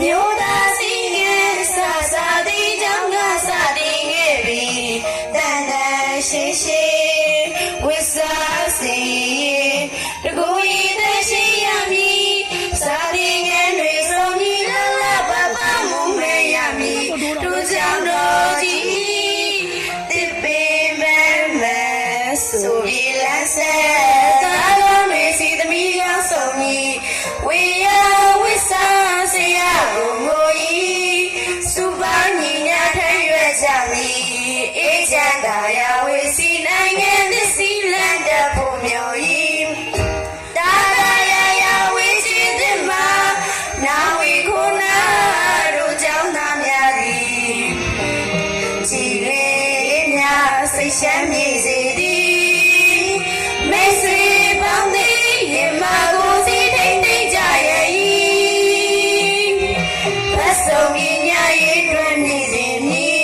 မျိုးသားစီငယ်စာတိကြောင့်ကစတင်ခဲ့ပြီတန်တန်ရှင်းရှင်းဝိစားစီတကူရီတဲ့ရှိရမည်စာတင်ငယ်တွေဆုံးမီလာလာပပမှုမဲရမည်တို့ကြောင့်တော်ကြီးတစ်ပင်မဲမဲဆိုရီလက်ဆက်သာလုံးတွေစီသမီးရောက်ဆုံးမည်ဝေယဝိစားစေရကိုငိုဤစုပါညီညာထရွယ်ကြမည်အေးချမ်းသာရဝေစီနိုင်ငံသစ်စီလန်တဖို့မျိုးဤတာရရဝေချီတဲ့မှာနာဝေခုနာတို့ကြောင့်သားများသည်ကြည်လေးများစိတ်ရှမ်းမြေစေသည်မိတ်ဆွေပေါင်းသည်ရင်မကိုစီထိတ်ထိတ်ကြရဲ့ဤဘတ်ဆုံးမြညာရေးတွင်မြည်စေမည်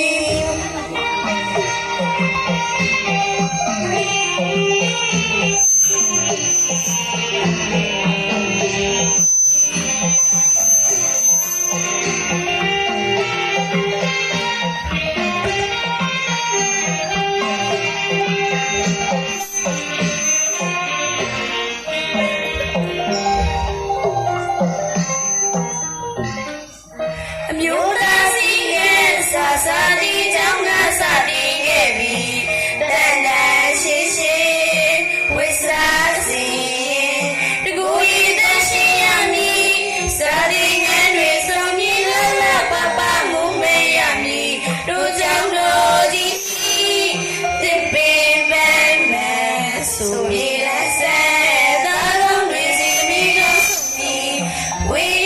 အမျိုးသားစီငယ်စာတိကြောင့်ကစတင်ခဲ့ပြီတန်တန်ရှင်းရှင်းဝိစားစီတကူရီတဲ့ရှိရမည်စာတင်ငယ်တွေဆုံးမီလာလာပပမှုမဲရမည်တို့ကြောင့်တော်ကြီးတစ်ပင်မဲမဲဆိုမီလက်ဆက်သာလုံးတွေစီသမီးတို့ဆုံးမီဝေ